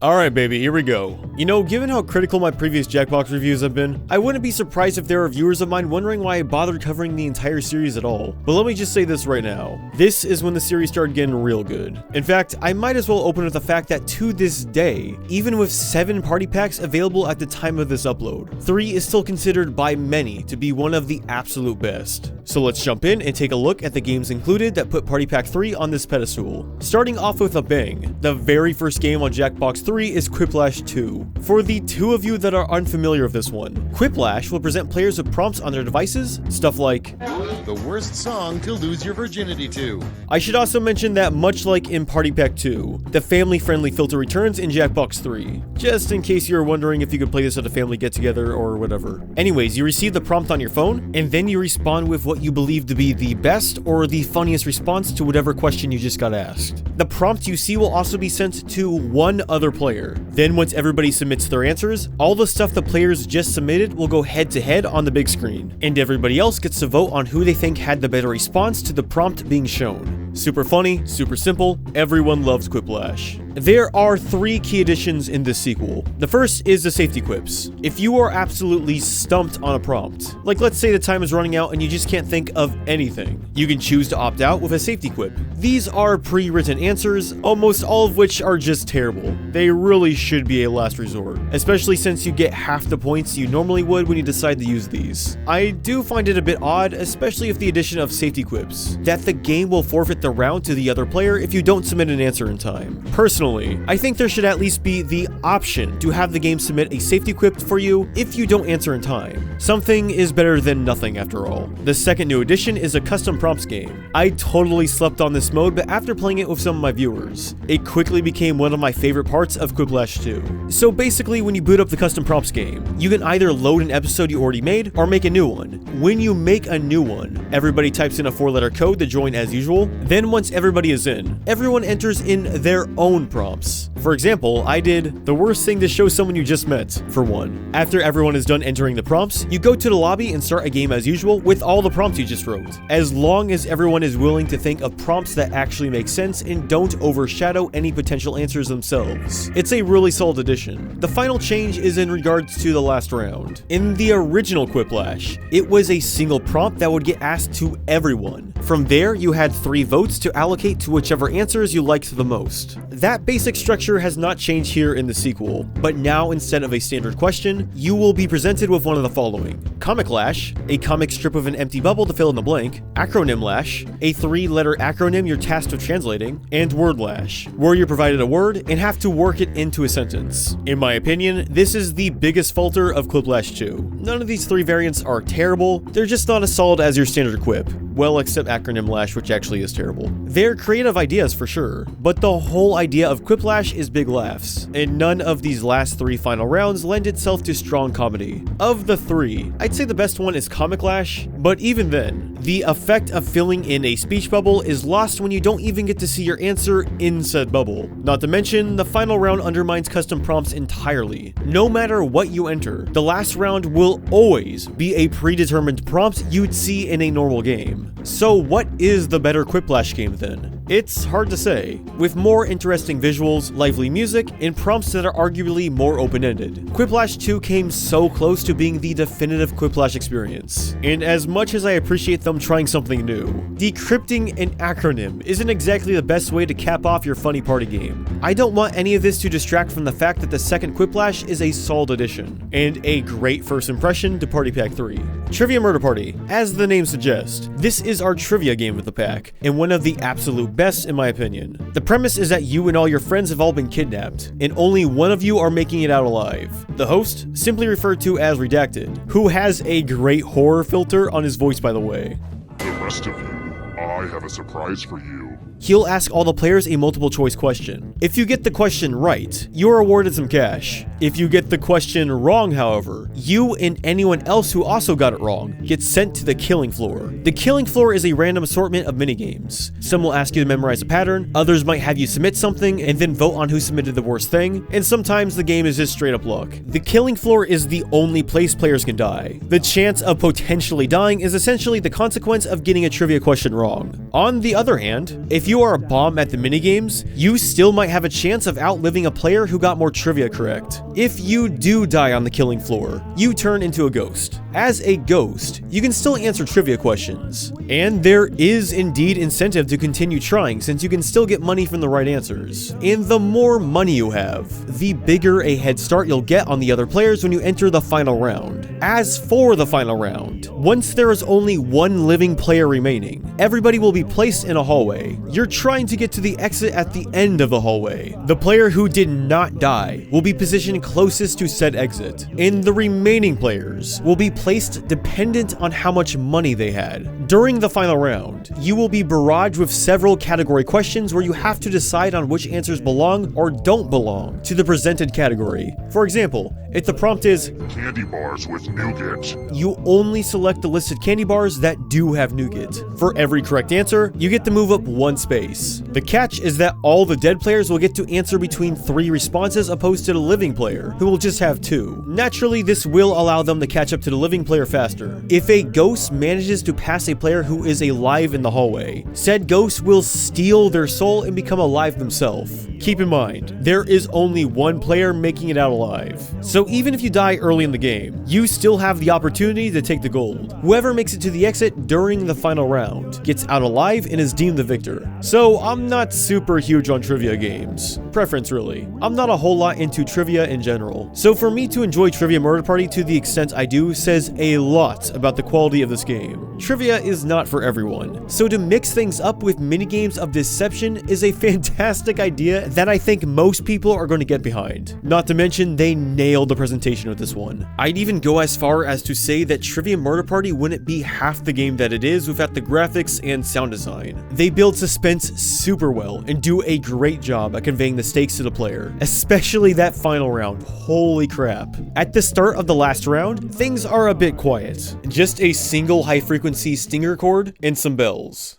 Alright baby, here we go. You know, given how critical my previous Jackbox reviews have been, I wouldn't be surprised if there are viewers of mine wondering why I bothered covering the entire series at all. But let me just say this right now. This is when the series started getting real good. In fact, I might as well open with the fact that to this day, even with 7 party packs available at the time of this upload, 3 is still considered by many to be one of the absolute best. So let's jump in and take a look at the games included that put Party Pack 3 on this pedestal. Starting off with a bang, the very first game on Jackbox 3 is Quiplash 2. For the two of you that are unfamiliar with this one, Quiplash will present players with prompts on their devices, stuff like the worst song to lose your virginity to. I should also mention that much like in Party Pack 2, the family-friendly filter returns in Jackbox 3, just in case you're wondering if you could play this at a family get-together or whatever. Anyways, you receive the prompt on your phone, and then you respond with what you believe to be the best or the funniest response to whatever question you just got asked. The prompt you see will also be sent to one other player. Then once everybody submits their answers, all the stuff the players just submitted will go head-to-head on the big screen, and everybody else gets to vote on who they think had the better response to the prompt being shown. Super funny, super simple, everyone loves Quiplash. There are 3 key additions in this sequel. The first is the safety quips. If you are absolutely stumped on a prompt, like let's say the time is running out and you just can't think of anything, you can choose to opt out with a safety quip. These are pre-written answers, almost all of which are just terrible. They really should be a last resort, especially since you get half the points you normally would when you decide to use these. I do find it a bit odd, especially with the addition of safety quips, that the game will forfeit the round to the other player if you don't submit an answer in time. Personally, I think there should at least be the option to have the game submit a safety quip for you if you don't answer in time. Something is better than nothing after all. The second new addition is a custom prompts game. I totally slept on this mode, but after playing it with some of my viewers, it quickly became one of my favorite parts of Quiplash 2. So basically, when you boot up the custom prompts game, you can either load an episode you already made or make a new one. When you make a new one, everybody types in a 4-letter code to join as usual. Then once everybody is in, everyone enters in their own prompts. For example, I did the worst thing to show someone you just met, for one. After everyone is done entering the prompts, you go to the lobby and start a game as usual with all the prompts you just wrote, as long as everyone is willing to think of prompts that actually make sense and don't overshadow any potential answers themselves. It's a really solid addition. The final change is in regards to the last round. In the original Quiplash, it was a single prompt that would get asked to everyone. From there, you had 3 votes to allocate to whichever answers you liked the most. That basic structure has not changed here in the sequel, but now instead of a standard question, you will be presented with one of the following: Comic Lash, a comic strip with an empty bubble to fill in the blank; Acronym Lash, a 3-letter acronym you're tasked with translating; and Word Lash, where you're provided a word and have to work it into a sentence. In my opinion, this is the biggest falter of Quiplash 2. None of these 3 variants are terrible, they're just not as solid as your standard quip. Well, except Acronym Lash, which actually is terrible. They're creative ideas for sure, but the whole idea of Quiplash is big laughs, and none of these last 3 final rounds lend itself to strong comedy. Of the 3, I'd say the best one is Comic Lash, but even then, the effect of filling in a speech bubble is lost when you don't even get to see your answer in said bubble. Not to mention, the final round undermines custom prompts entirely. No matter what you enter, the last round will always be a predetermined prompt you'd see in a normal game. So what is the better Quiplash game then? It's hard to say. With more interesting visuals, lively music, and prompts that are arguably more open-ended, Quiplash 2 came so close to being the definitive Quiplash experience. And as much as I appreciate them trying something new, decrypting an acronym isn't exactly the best way to cap off your funny party game. I don't want any of this to distract from the fact that the second Quiplash is a solid addition, and a great first impression to Party Pack 3. Trivia Murder Party. As the name suggests, this is our trivia game with the pack, and one of the absolute best in my opinion. The premise is that you and all your friends have all been kidnapped, and only one of you are making it out alive. The host, simply referred to as Redacted, who has a great horror filter on his voice by the way. The rest of you, I have a surprise for you. He'll ask all the players a multiple choice question. If you get the question right, you're awarded some cash. If you get the question wrong, however, you and anyone else who also got it wrong gets sent to the killing floor. The killing floor is a random assortment of minigames. Some will ask you to memorize a pattern, others might have you submit something and then vote on who submitted the worst thing, and sometimes the game is just straight up luck. The killing floor is the only place players can die. The chance of potentially dying is essentially the consequence of getting a trivia question wrong. On the other hand, if you are a bomb at the minigames, you still might have a chance of outliving a player who got more trivia correct. If you do die on the killing floor, you turn into a ghost. As a ghost, you can still answer trivia questions, and there is indeed incentive to continue trying since you can still get money from the right answers. And the more money you have, the bigger a head start you'll get on the other players when you enter the final round. As for the final round, once there is only one living player remaining, everybody will be placed in a hallway. You're trying to get to the exit at the end of the hallway. The player who did not die will be positioned closest to said exit, and the remaining players will be placed dependent on how much money they had. During the final round, you will be barraged with several category questions where you have to decide on which answers belong or don't belong to the presented category. For example, if the prompt is Candy bars with nougat. You only select the listed candy bars that do have nougat. For every correct answer, you get to move up one space. The catch is that all the dead players will get to answer between 3 responses opposed to the living player, who will just have 2. Naturally, this will allow them to catch up to the living player faster. If a ghost manages to pass a player who is alive in the hallway, said ghost will steal their soul and become alive themselves. Keep in mind, there is only one player making it out alive. So even if you die early in the game, you still have the opportunity to take the gold. Whoever makes it to the exit during the final round gets out alive and is deemed the victor. So I'm not super huge on trivia games. Preference really. I'm not a whole lot into trivia in general. So for me to enjoy Trivia Murder Party to the extent I do says a lot about the quality of this game. Trivia is not for everyone. So to mix things up with minigames of deception is a fantastic idea that I think most people are going to get behind. Not to mention they nailed the presentation with this one. I'd even go as far as to say that Trivia Murder Party wouldn't be half the game that it is without the graphics and sound design. They build suspense super well and do a great job at conveying the stakes to the player, especially that final round. Holy crap. At the start of the last round, things are a bit quiet. Just a single high frequency stinger chord and some bells.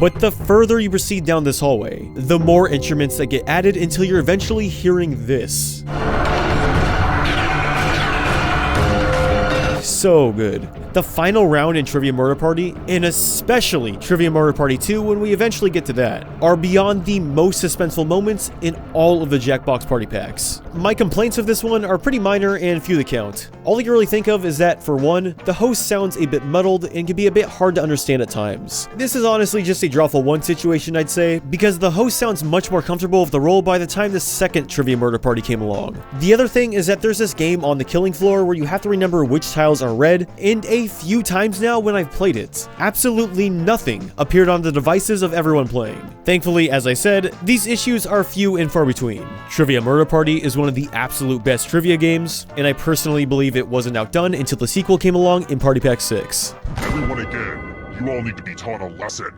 But the further you proceed down this hallway, the more instruments that get added until you're eventually hearing this. So good. The final round in Trivia Murder Party, and especially Trivia Murder Party 2 when we eventually get to that, are beyond the most suspenseful moments in all of the Jackbox party packs. My complaints of this one are pretty minor and few to count. All I can really think of is that, for one, the host sounds a bit muddled and can be a bit hard to understand at times. This is honestly just a Drawful 1 situation, I'd say, because the host sounds much more comfortable with the role by the time the second Trivia Murder Party came along. The other thing is that there's this game on the killing floor where you have to remember which tiles are red, and a few times now when I've played it, absolutely nothing appeared on the devices of everyone playing. Thankfully, as I said, these issues are few and far between. Trivia Murder Party is one of the absolute best trivia games, and I personally believe it wasn't outdone until the sequel came along in Party Pack 6. Everyone again, you all need to be taught a lesson.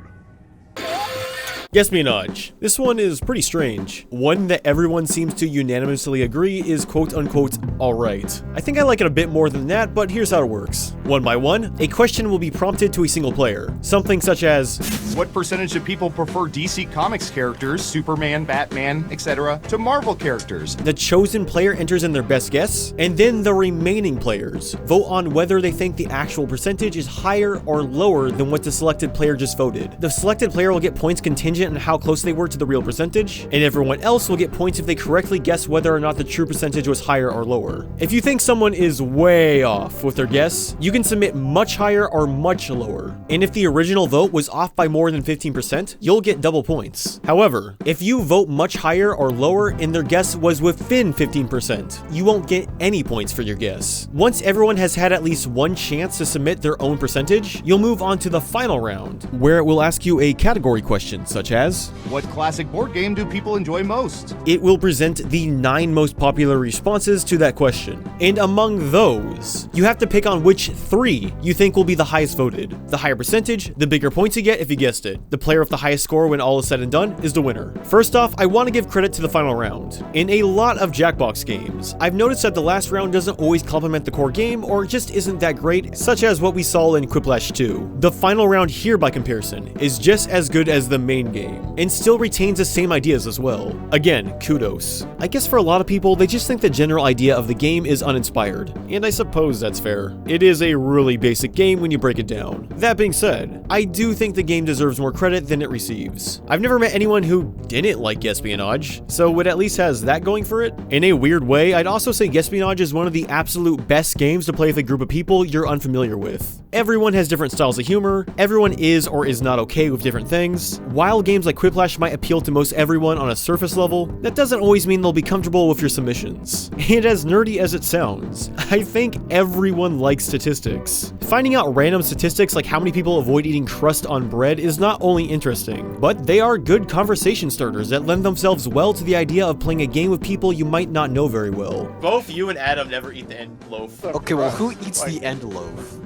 Guesspionage. This one is pretty strange. One that everyone seems to unanimously agree is quote-unquote alright. I think I like it a bit more than that, but here's how it works. One by one, a question will be prompted to a single player. Something such as, what percentage of people prefer DC Comics characters, Superman, Batman, etc., to Marvel characters? The chosen player enters in their best guess, and then the remaining players vote on whether they think the actual percentage is higher or lower than what the selected player just voted. The selected player will get points contingent on how close they were to the real percentage, and everyone else will get points if they correctly guess whether or not the true percentage was higher or lower. If you think someone is way off with their guess, you can submit much higher or much lower, and if the original vote was off by more than 15%, you'll get double points. However, if you vote much higher or lower and their guess was within 15%, you won't get any points for your guess. Once everyone has had at least one chance to submit their own percentage, you'll move on to the final round, where it will ask you a category question such as, What classic board game do people enjoy most? it will present the 9 most popular responses to that question. And among those, you have to pick on which 3 you think will be the highest voted. The higher percentage, the bigger points you get if you guessed it. The player with the highest score when all is said and done is the winner. First off, I want to give credit to the final round. In a lot of Jackbox games, I've noticed that the last round doesn't always complement the core game or just isn't that great, such as what we saw in Quiplash 2. The final round here, by comparison, is just as good as the main game, and still retains the same ideas as well. Again, kudos. I guess for a lot of people, they just think the general idea of the game is uninspired, and I suppose that's fair. It is a really basic game when you break it down. That being said, I do think the game deserves more credit than it receives. I've never met anyone who didn't like Guesspionage, so it at least has that going for it. In a weird way, I'd also say Guesspionage is one of the absolute best games to play with a group of people you're unfamiliar with. Everyone has different styles of humor, everyone is or is not okay with different things. While games like Quiplash might appeal to most everyone on a surface level, that doesn't always mean they'll be comfortable with your submissions. And as nerdy as it sounds, I think everyone likes statistics. Finding out random statistics like how many people avoid eating crust on bread is not only interesting, but they are good conversation starters that lend themselves well to the idea of playing a game with people you might not know very well. Both you and Adam never eat the end loaf. Okay, well, who eats the end loaf?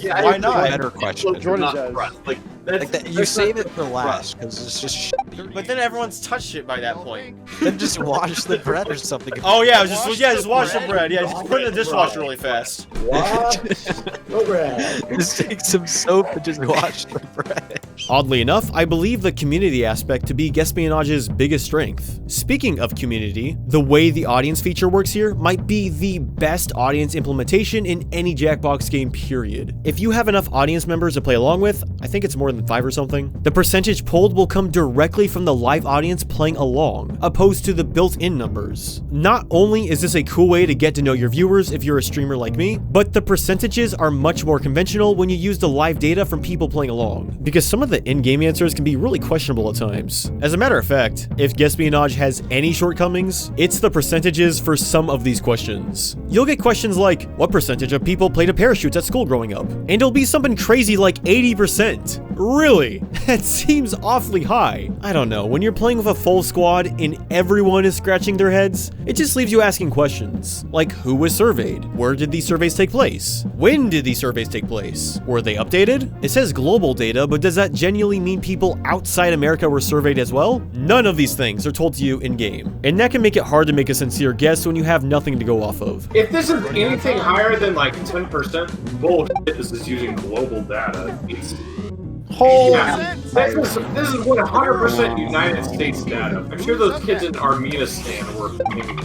Yeah, Why not? Better question. Jordan does. Like that, you save it for last because it's just shit. But then everyone's touched it by that point. Then just wash the bread or something. Oh yeah, just wash the bread. Yeah, just put it in the dishwasher really fast. What? No bread. Just take some soap and just wash the bread. Oddly enough, I believe the community aspect to be Guesspionage's biggest strength. Speaking of community, the way the audience feature works here might be the best audience implementation in any Jackbox game, period. If you have enough audience members to play along with, I think it's more than 5 or something, the percentage pulled will come directly from the live audience playing along, opposed to the built-in numbers. Not only is this a cool way to get to know your viewers if you're a streamer like me, but the percentages are much more conventional when you use the live data from people playing along, because some of the in-game answers can be really questionable at times. As a matter of fact, if Guesspionage has any shortcomings, it's the percentages for some of these questions. You'll get questions like, what percentage of people played a parachutes at school growing up? And it'll be something crazy like 80%. Really? That seems awfully high. I don't know, when you're playing with a full squad and everyone is scratching their heads, it just leaves you asking questions. Like, who was surveyed? Where did these surveys take place? When did these surveys take place? Were they updated? It says global data, but does that genuinely mean people outside America were surveyed as well? None of these things are told to you in-game, and that can make it hard to make a sincere guess when you have nothing to go off of. If this is anything higher than like 10%, bullshit, this is using global data. Yeah, this is 100% United States data. I'm sure those kids in Armenistan were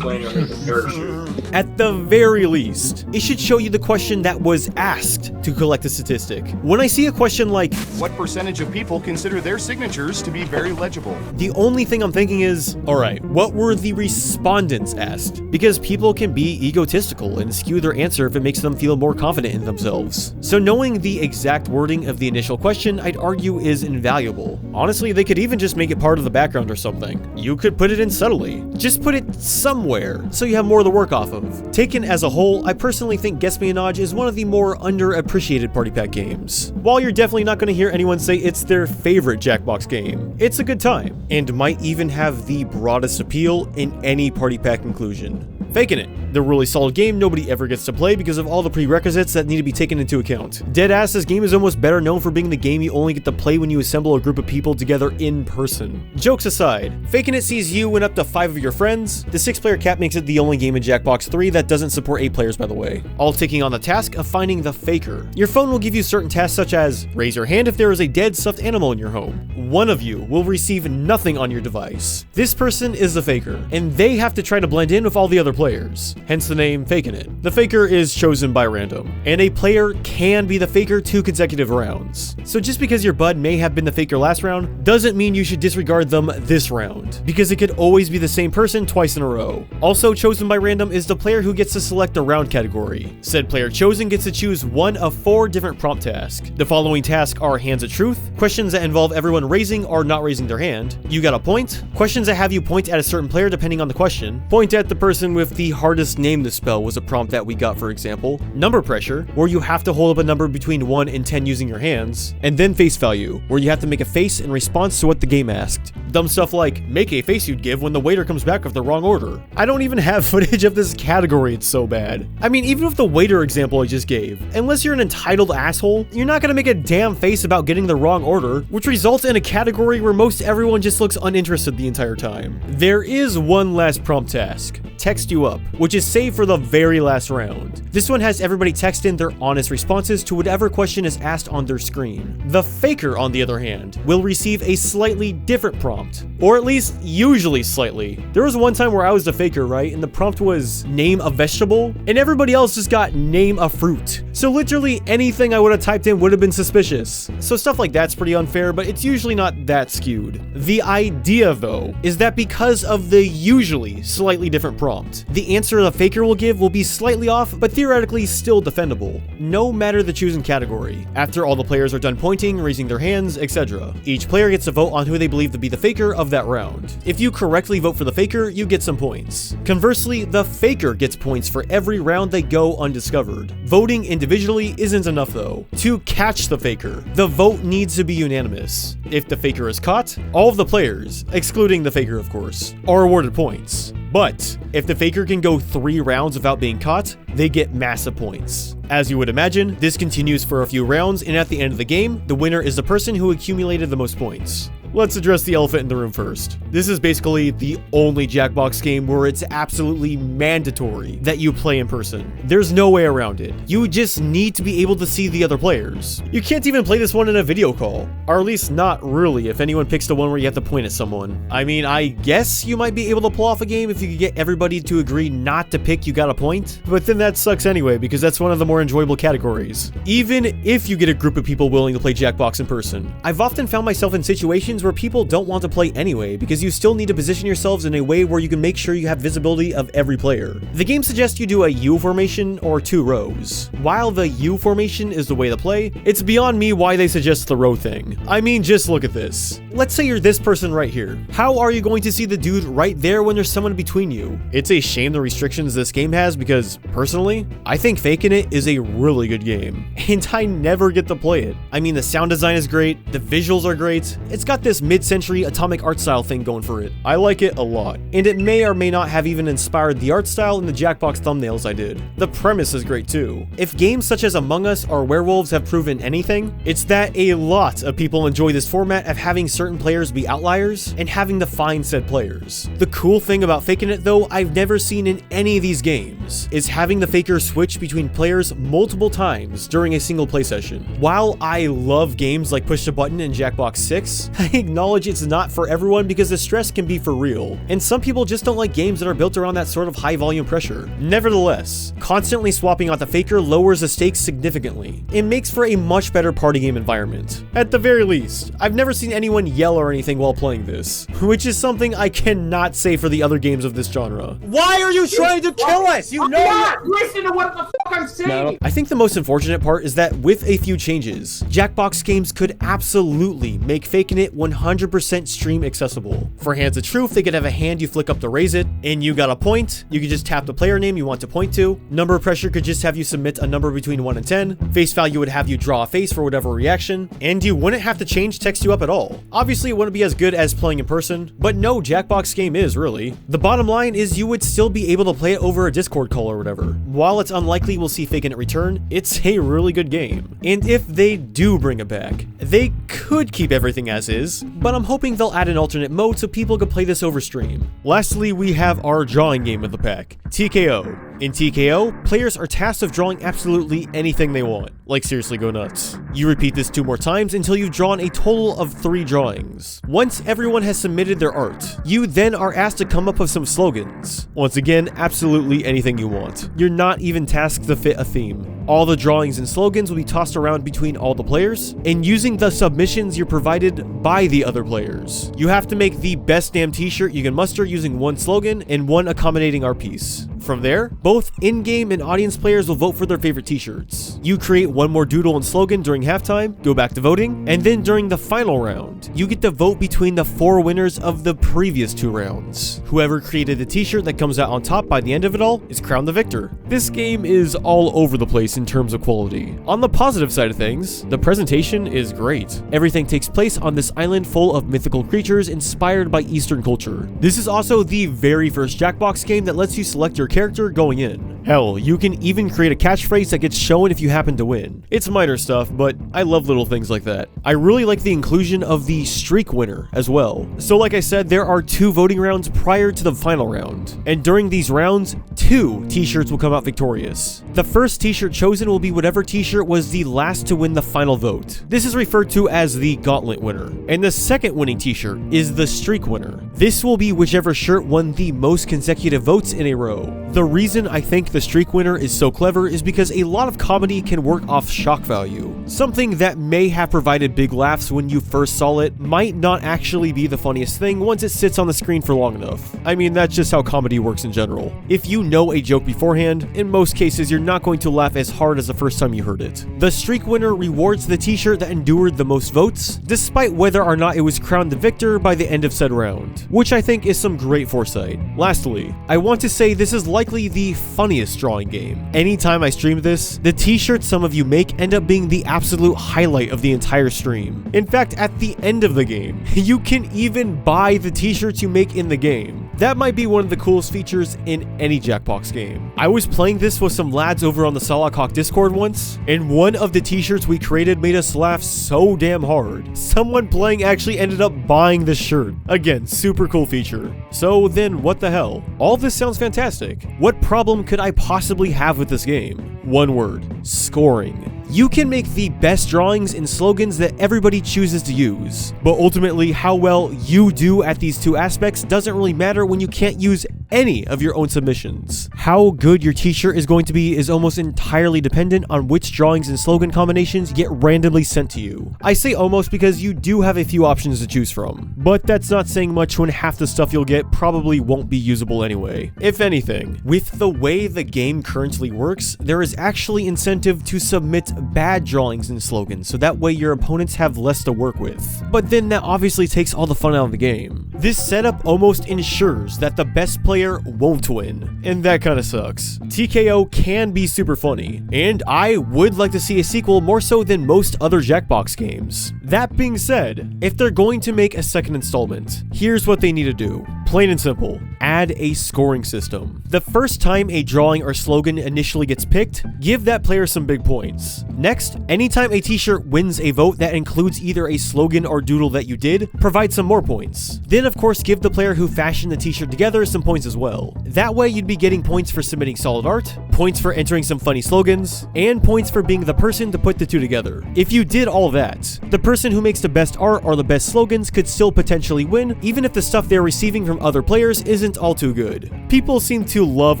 playing under the parachute. At the very least, it should show you the question that was asked to collect a statistic. When I see a question like, What percentage of people consider their signatures to be very legible? the only thing I'm thinking is, alright, what were the respondents asked? Because people can be egotistical and skew their answer if it makes them feel more confident in themselves. So knowing the exact wording of the initial question, I'd argue is invaluable. Honestly, they could even just make it part of the background or something. You could put it in subtly. Just put it somewhere, so you have more to work off of. Taken as a whole, I personally think Guesspionage is one of the more underappreciated party pack games. While you're definitely not going to hear anyone say it's their favorite Jackbox game, it's a good time, and might even have the broadest appeal in any party pack inclusion. Fakin It, the really solid game nobody ever gets to play because of all the prerequisites that need to be taken into account. Deadass, this game is almost better known for being the game you only get to play when you assemble a group of people together in person. Jokes aside, Fakin It sees you and up to 5 of your friends. The 6-player cap makes it the only game in Jackbox 3 that doesn't support 8 players, by the way, all taking on the task of finding the faker. Your phone will give you certain tasks such as, raise your hand if there is a dead stuffed animal in your home. One of you will receive nothing on your device. This person is the faker, and they have to try to blend in with all the other players, hence the name Fakin It. The faker is chosen by random, and a player can be the faker 2 consecutive rounds. So just because your bud may have been the faker last round, doesn't mean you should disregard them this round, because it could always be the same person twice in a row. Also chosen by random is the player who gets to select a round category. Said player chosen gets to choose one of 4 different prompt tasks. The following tasks are Hands of Truth, questions that involve everyone raising or not raising their hand, You Got a Point, Questions that have you point at a certain player depending on the question. Point at the person with the hardest name to spell was a prompt that we got, for example. Number pressure, where you have to hold up a number between 1 and 10 using your hands. And then face value, where you have to make a face in response to what the game asked. Dumb stuff like, make a face you'd give when the waiter comes back with the wrong order. I don't even have footage of this category, it's so bad. I mean, even with the waiter example I just gave, unless you're an entitled asshole, you're not gonna make a damn face about getting the wrong order, which results in a category where most everyone just looks uninterested the entire time. There is one last prompt task, text you up, which is saved for the very last round. This one has everybody text in their honest responses to whatever question is asked on their screen. The faker, on the other hand, will receive a slightly different prompt, or at least usually slightly. There was one time where I was the faker, right, and the prompt was name a vegetable, and everybody else just got name a fruit. So literally anything I would have typed in would have been suspicious. So stuff like that's pretty unfair, but it's usually not that skewed. The idea, though, is that because of the usually slightly different prompt, the answer the faker will give will be slightly off, but theoretically still defendable, no matter the chosen category. After all the players are done pointing, raising their hands, etc. Each player gets to vote on who they believe to be the faker of that round. If you correctly vote for the faker, you get some points. Conversely, the faker gets points for every round they go undiscovered. Voting individually isn't enough though. To catch the faker, the vote needs to be unanimous. If the faker is caught, all of the players, excluding the faker of course, are awarded points. But if the faker can go 3 rounds without being caught, they get massive points. As you would imagine, this continues for a few rounds, and at the end of the game, the winner is the person who accumulated the most points. Let's address the elephant in the room first. This is basically the only Jackbox game where it's absolutely mandatory that you play in person. There's no way around it. You just need to be able to see the other players. You can't even play this one in a video call. Or at least not really if anyone picks the one where you have to point at someone. I mean, I guess you might be able to pull off a game if you could get everybody to agree not to pick you got a point. But then that sucks anyway because that's one of the more enjoyable categories. Even if you get a group of people willing to play Jackbox in person. I've often found myself in situations where people don't want to play anyway because you still need to position yourselves in a way where you can make sure you have visibility of every player. The game suggests you do a U formation or 2 rows. While the U formation is the way to play, it's beyond me why they suggest the row thing. I mean, just look at this. Let's say you're this person right here. How are you going to see the dude right there when there's someone between you? It's a shame the restrictions this game has because, personally, I think Fakin It is a really good game, and I never get to play it. I mean, the sound design is great, the visuals are great, it's got this mid-century atomic art style thing going for it. I like it a lot, and it may or may not have even inspired the art style in the Jackbox thumbnails I did. The premise is great too. If games such as Among Us or Werewolves have proven anything, it's that a lot of people enjoy this format of having certain players be outliers and having to find said players. The cool thing about Fakin It though, I've never seen in any of these games, is having the faker switch between players multiple times during a single play session. While I love games like Push the Button and Jackbox 6, I acknowledge it's not for everyone because the stress can be for real, and some people just don't like games that are built around that sort of high volume pressure. Nevertheless, constantly swapping out the faker lowers the stakes significantly. It makes for a much better party game environment. At the very least, I've never seen anyone yell or anything while playing this, which is something I cannot say for the other games of this genre. Why are you trying to kill us? You know. Listen to what the fuck I'm saying. No. I think the most unfortunate part is that with a few changes, Jackbox games could absolutely make Fakin It 100% stream accessible. For Hands of Truth, they could have a hand you flick up to raise it, and you got a point. You could just tap the player name you want to point to. Number pressure could just have you submit a number between 1 and 10. Face value would have you draw a face for whatever reaction, and you wouldn't have to change text you up at all. Obviously, it wouldn't be as good as playing in person, but no Jackbox game is really. The bottom line is you would still be able to play it over a Discord call or whatever. While it's unlikely we'll see Fakin It return, it's a really good game. And if they do bring it back, they could keep everything as is, but I'm hoping they'll add an alternate mode so people can play this over stream. Lastly, we have our drawing game of the pack, TKO. In TKO, players are tasked of drawing absolutely anything they want. Like seriously, go nuts. You repeat this 2 more times until you've drawn a total of 3 drawings. Once everyone has submitted their art, you then are asked to come up with some slogans. Once again, absolutely anything you want. You're not even tasked to fit a theme. All the drawings and slogans will be tossed around between all the players, and using the submissions you're provided by the other players. You have to make the best damn t-shirt you can muster using 1 slogan and 1 accommodating art piece. From there, both in-game and audience players will vote for their favorite t-shirts. you create one more doodle and slogan during halftime, go back to voting, and then during the final round, you get to vote between the 4 winners of the previous 2 rounds. Whoever created the t-shirt that comes out on top by the end of it all is crowned the victor. This game is all over the place in terms of quality. On the positive side of things, the presentation is great. Everything takes place on this island full of mythical creatures inspired by Eastern culture. This is also the very first Jackbox game that lets you select your character going in. Hell, you can even create a catchphrase that gets shown if you happen to win. It's minor stuff, but I love little things like that. I really like the inclusion of the streak winner as well. So like I said, there are 2 voting rounds prior to the final round. And during these rounds, 2 t-shirts will come out victorious. The first t-shirt chosen will be whatever t-shirt was the last to win the final vote. This is referred to as the gauntlet winner. And the second winning t-shirt is the streak winner. This will be whichever shirt won the most consecutive votes in a row. The reason I think the streak winner is so clever is because a lot of comedy can work off shock value. Something that may have provided big laughs when you first saw it might not actually be the funniest thing once it sits on the screen for long enough. I mean, that's just how comedy works in general. If you know a joke beforehand, in most cases you're not going to laugh as hard as the first time you heard it. The streak winner rewards the t-shirt that endured the most votes, despite whether or not it was crowned the victor by the end of said round, which I think is some great foresight. Lastly, I want to say this is likely the funniest drawing game. Anytime I stream this, the t-shirts some of you make end up being the absolute highlight of the entire stream. In fact, at the end of the game, you can even buy the t-shirts you make in the game. That might be one of the coolest features in any Jackbox game. I was playing this with some lads over on the SilokHawk Discord once, and one of the t-shirts we created made us laugh so damn hard. Someone playing actually ended up buying the shirt. Again, super cool feature. So then what the hell? All this sounds fantastic. What problem could I possibly have with this game? One word: scoring. You can make the best drawings and slogans that everybody chooses to use, but ultimately how well you do at these 2 aspects doesn't really matter when you can't use any of your own submissions. How good your t-shirt is going to be is almost entirely dependent on which drawings and slogan combinations get randomly sent to you. I say almost because you do have a few options to choose from, but that's not saying much when half the stuff you'll get probably won't be usable anyway. If anything, with the way the game currently works, there is actually incentive to submit bad drawings and slogans so that way your opponents have less to work with. But then that obviously takes all the fun out of the game. This setup almost ensures that the best player won't win, and that kinda sucks. TKO can be super funny, and I would like to see a sequel more so than most other Jackbox games. That being said, if they're going to make a second installment, here's what they need to do. Plain and simple, add a scoring system. The first time a drawing or slogan initially gets picked, give that player some big points. Next, anytime a t-shirt wins a vote that includes either a slogan or doodle that you did, provide some more points. Then of course give the player who fashioned the t-shirt together some points as well. That way you'd be getting points for submitting solid art, points for entering some funny slogans, and points for being the person to put the 2 together. If you did all that, the person who makes the best art or the best slogans could still potentially win, even if the stuff they're receiving from other players isn't all too good. People seem to love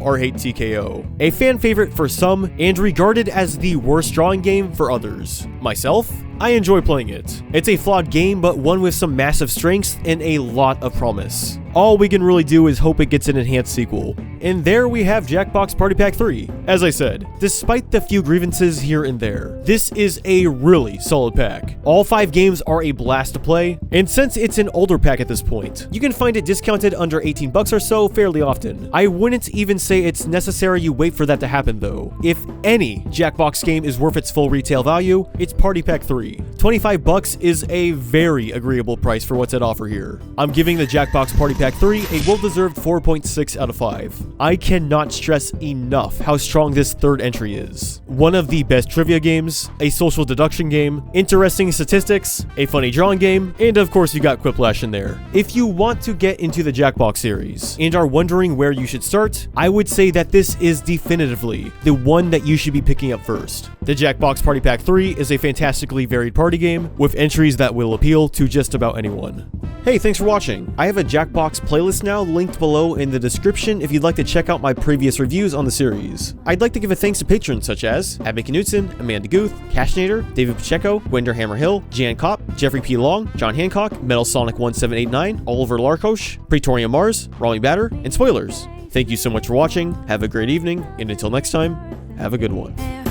or hate TKO. A fan favorite for some, and regarded as the worst drawing game for others. Myself, I enjoy playing it. It's a flawed game, but one with some massive strengths and a lot of promise. All we can really do is hope it gets an enhanced sequel. And there we have Jackbox Party Pack 3. As I said, despite the few grievances here and there, this is a really solid pack. All 5 games are a blast to play, and since it's an older pack at this point, you can find it discounted under 18 bucks or so fairly often. I wouldn't even say it's necessary you wait for that to happen though. If any Jackbox game is worth its full retail value, it's Party Pack 3. 25 bucks is a very agreeable price for what's at offer here. I'm giving the Jackbox Party Pack 3 a well-deserved 4.6 out of 5. I cannot stress enough how strong this third entry is. One of the best trivia games, a social deduction game, interesting statistics, a funny drawing game, and of course you got Quiplash in there. If you want to get into the Jackbox series and are wondering where you should start, I would say that this is definitively the one that you should be picking up first. The Jackbox Party Pack 3 is a fantastically varied party game with entries that will appeal to just about anyone. Hey, thanks for watching. I have a Jackbox playlist now linked below in the description if you'd like to check out my previous reviews on the series. I'd like to give a thanks to patrons such as Abby Knudsen, Amanda Guth, Cashnator, David Pacheco, Gwender Hammerhill, Jan Kopp, Jeffrey P. Long, John Hancock, Metal Sonic 1789, Oliver Larkosh, Praetorian Mars, Raleigh Batter, and Spoilers. Thank you so much for watching, have a great evening, and until next time, have a good one.